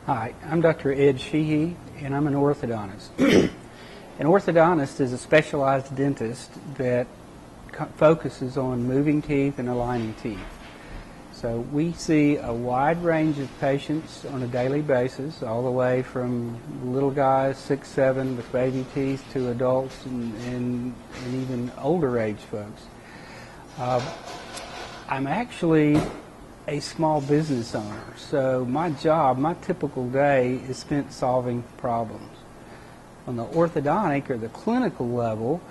Hi, I'm Dr. Ed Sheehy, and I'm an orthodontist. An orthodontist is a specialized dentist that focuses on moving teeth and aligning teeth. So we see a wide range of patients on a daily basis, all the way from little guys, 6, 7, with baby teeth, to adults and even older age folks. I'm actually a small business owner, so my typical day is spent solving problems. On the orthodontic or the clinical level,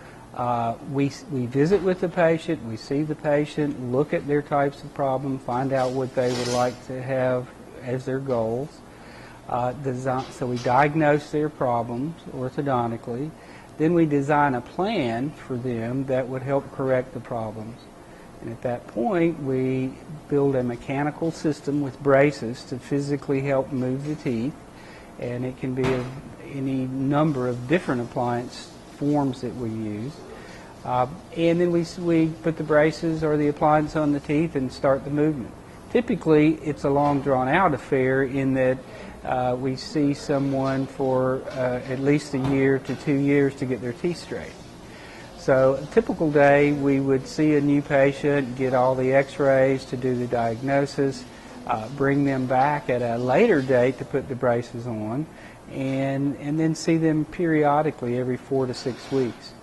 we visit with the patient, we see the patient, look at their types of problem, find out what they would like to have as their goals. So we diagnose their problems orthodontically, then we design a plan for them that would help correct the problems. And at that point, we build a mechanical system with braces to physically help move the teeth, and it can be of any number of different appliance forms that we use. And then we put the braces or the appliance on the teeth and start the movement. Typically, it's a long, drawn-out affair in that we see someone for at least a year to 2 years to get their teeth straight. So a typical day, we would see a new patient, get all the x-rays to do the diagnosis, bring them back at a later date to put the braces on, and then see them periodically every 4 to 6 weeks.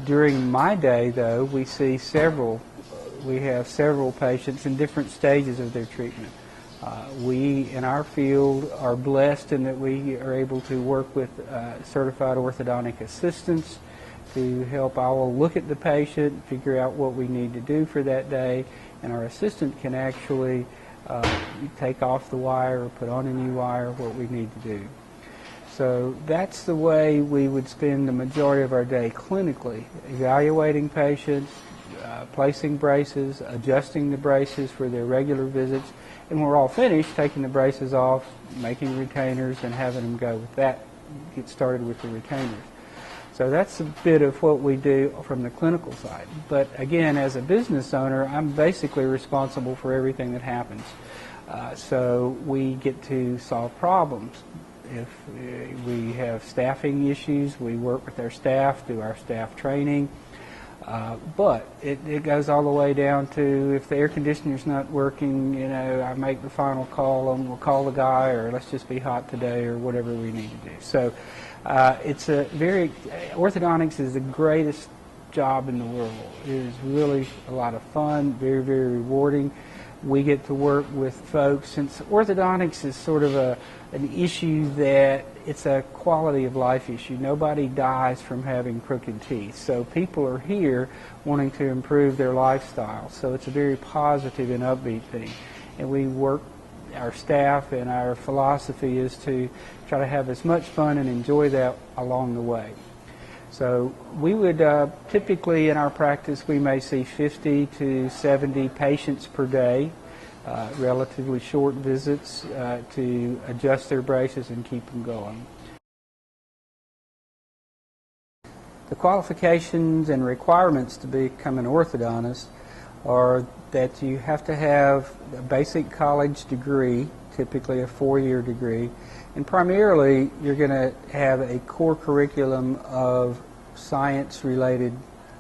During my day, though, we have several patients in different stages of their treatment. We, in our field, are blessed in that we are able to work with certified orthodontic assistants to help. I will look at the patient, figure out what we need to do for that day, and our assistant can actually take off the wire or put on a new wire, what we need to do. So that's the way we would spend the majority of our day clinically, evaluating patients, placing braces, adjusting the braces for their regular visits, and when we're all finished, taking the braces off, making retainers, and having them go with that, get started with the retainers. So that's a bit of what we do from the clinical side. But again, as a business owner, I'm basically responsible for everything that happens. So we get to solve problems. If we have staffing issues, we work with our staff, do our staff training. But it goes all the way down to if the air conditioner's not working, I make the final call and we'll call the guy, or let's just be hot today, or whatever we need to do. So orthodontics is the greatest job in the world. It is really a lot of fun, very, very rewarding. We get to work with folks, since orthodontics is sort of an issue that it's a quality of life issue. Nobody dies from having crooked teeth. So people are here wanting to improve their lifestyle. So it's a very positive and upbeat thing. And we work, our staff and our philosophy is to try to have as much fun and enjoy that along the way. So we would typically in our practice we may see 50 to 70 patients per day, relatively short visits to adjust their braces and keep them going. The qualifications and requirements to become an orthodontist are that you have to have a basic college degree, typically a 4-year degree, and primarily you're going to have a core curriculum of science-related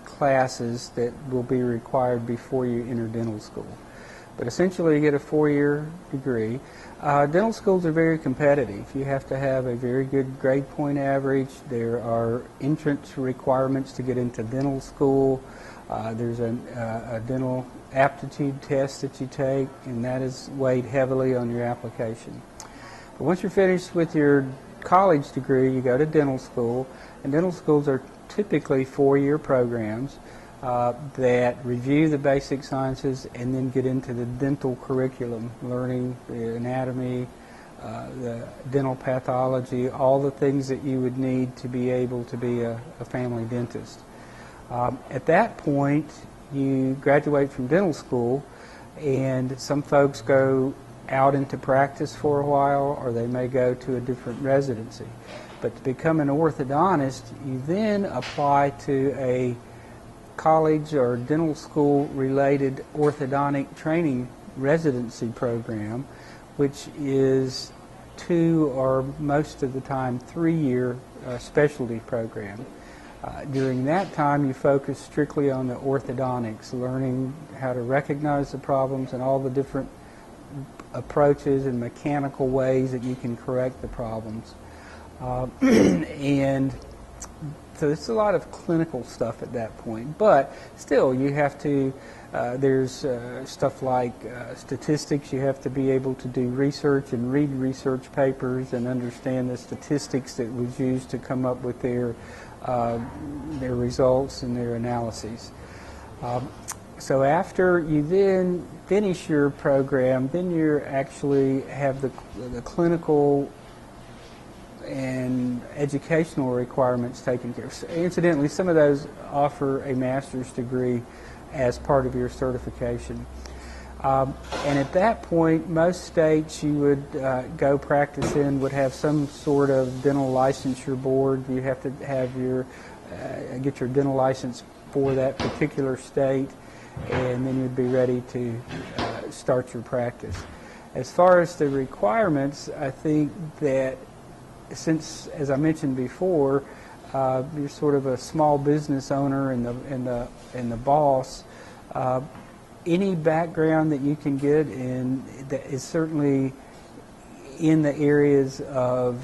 classes that will be required before you enter dental school. But essentially you get a 4-year degree. Dental schools are very competitive. You have to have a very good grade point average. There are entrance requirements to get into dental school. There's a dental aptitude test that you take, and that is weighed heavily on your application. But once you're finished with your college degree, you go to dental school, and dental schools are typically 4-year programs that review the basic sciences and then get into the dental curriculum, learning the anatomy, the dental pathology, all the things that you would need to be able to be a family dentist. At that point, you graduate from dental school, and some folks go out into practice for a while, or they may go to a different residency. But to become an orthodontist, you then apply to a college or dental school related orthodontic training residency program, which is 2 or most of the time 3-year specialty program. During that time, you focus strictly on the orthodontics, learning how to recognize the problems and all the different approaches and mechanical ways that you can correct the problems. And so it's a lot of clinical stuff at that point, but still you have to, there's stuff like statistics. You have to be able to do research and read research papers and understand the statistics that was used to come up with their results and their analyses. So after you then finish your program, then you actually have the clinical and educational requirements taken care of. So incidentally, some of those offer a master's degree as part of your certification. And at that point, most states you would go practice in would have some sort of dental licensure board. You have to have your get your dental license for that particular state, and then you'd be ready to start your practice. As far as the requirements, I think that since, as I mentioned before, you're sort of a small business owner and the boss, any background that you can get in that is certainly in the areas of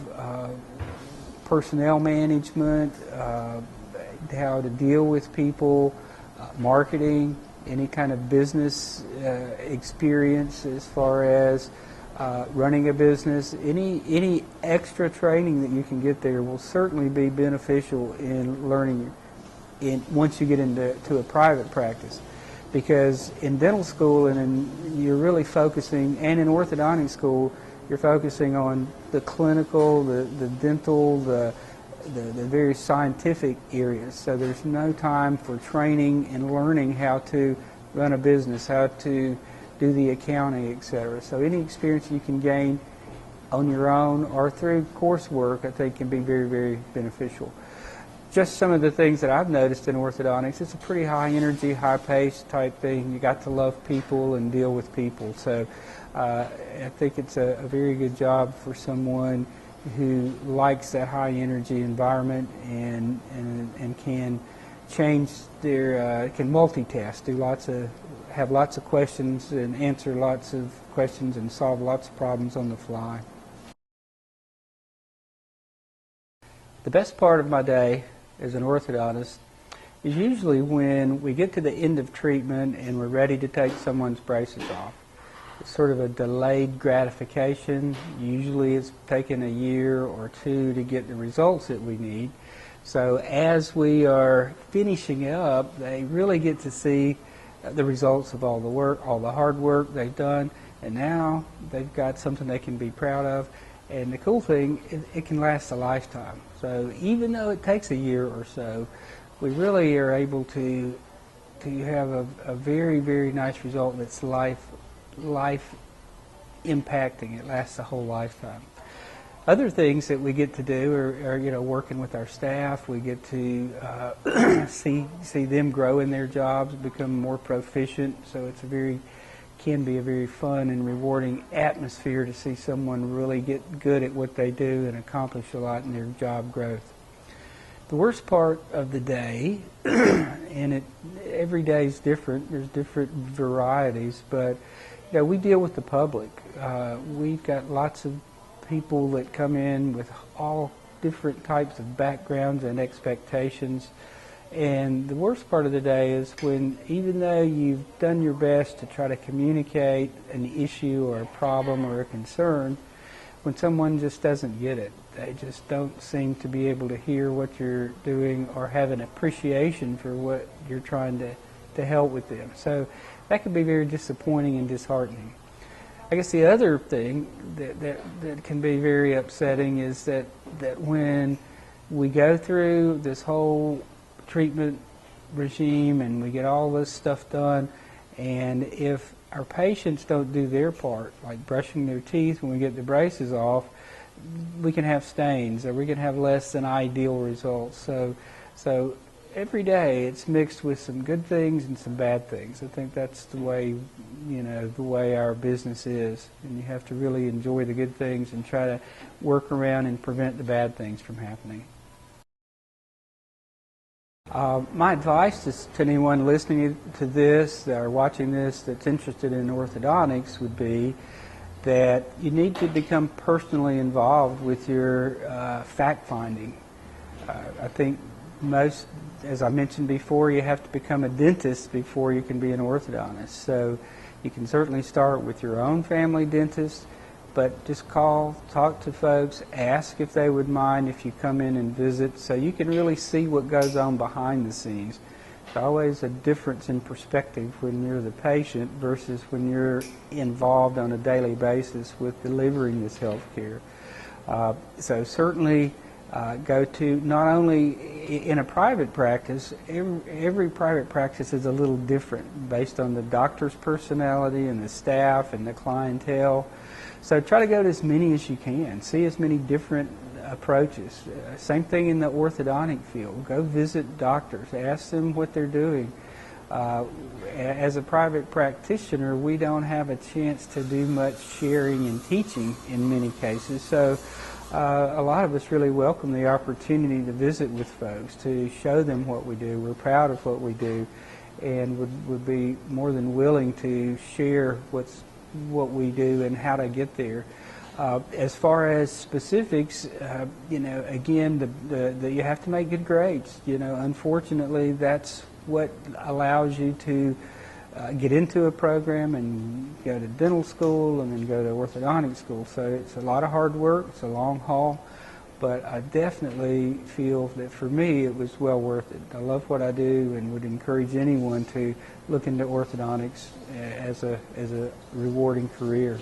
personnel management, how to deal with people, marketing, any kind of business experience as far as running a business, any extra training that you can get there will certainly be beneficial in learning once you get into a private practice. Because in dental school you're really focusing, and in orthodontic school, you're focusing on the clinical, the dental, the very scientific areas. So there's no time for training and learning how to run a business, how to do the accounting, etc. So any experience you can gain on your own or through coursework, I think, can be very, very beneficial. Just some of the things that I've noticed in orthodontics, it's a pretty high energy, high pace type thing. You got to love people and deal with people. So I think it's a very good job for someone who likes that high energy environment and can change their, can multitask, have lots of questions and answer lots of questions and solve lots of problems on the fly. The best part of my day as an orthodontist is usually when we get to the end of treatment and we're ready to take someone's braces off. It's sort of a delayed gratification. Usually it's taken a year or two to get the results that we need. So as we are finishing up, they really get to see the results of all the work, all the hard work they've done, and now they've got something they can be proud of. And the cool thing, it can last a lifetime. So even though it takes a year or so, we really are able to have a very, very nice result that's life impacting. It lasts a whole lifetime. Other things that we get to do are working with our staff. We get to see them grow in their jobs, become more proficient. So it's can be a very fun and rewarding atmosphere to see someone really get good at what they do and accomplish a lot in their job growth. The worst part of the day, and every day is different. There's different varieties, but we deal with the public. We've got lots of people that come in with all different types of backgrounds and expectations. And the worst part of the day is when, even though you've done your best to try to communicate an issue or a problem or a concern, when someone just doesn't get it, they just don't seem to be able to hear what you're doing or have an appreciation for what you're trying to help with them. So that can be very disappointing and disheartening. I guess the other thing that can be very upsetting is that when we go through this whole treatment regime and we get all this stuff done, and if our patients don't do their part, like brushing their teeth when we get the braces off, we can have stains or we can have less than ideal results. So every day it's mixed with some good things and some bad things. I think that's the way, the way our business is. And you have to really enjoy the good things and try to work around and prevent the bad things from happening. My advice to anyone listening to this or watching this that's interested in orthodontics would be that you need to become personally involved with your fact-finding. I think most, as I mentioned before, you have to become a dentist before you can be an orthodontist. So you can certainly start with your own family dentist, but just call, talk to folks, ask if they would mind if you come in and visit, so you can really see what goes on behind the scenes. There's always a difference in perspective when you're the patient versus when you're involved on a daily basis with delivering this health care. So certainly go to, not only in a private practice, every private practice is a little different based on the doctor's personality and the staff and the clientele. So try to go to as many as you can, see as many different approaches. Same thing in the orthodontic field. Go visit doctors, ask them what they're doing. As a private practitioner, we don't have a chance to do much sharing and teaching in many cases. So a lot of us really welcome the opportunity to visit with folks, to show them what we do. We're proud of what we do and would be more than willing to share what we do and how to get there. As far as specifics, again, you have to make good grades. Unfortunately, that's what allows you to get into a program and go to dental school and then go to orthodontic school. So it's a lot of hard work. It's a long haul. But I definitely feel that for me it was well worth it. I love what I do and would encourage anyone to look into orthodontics as a rewarding career.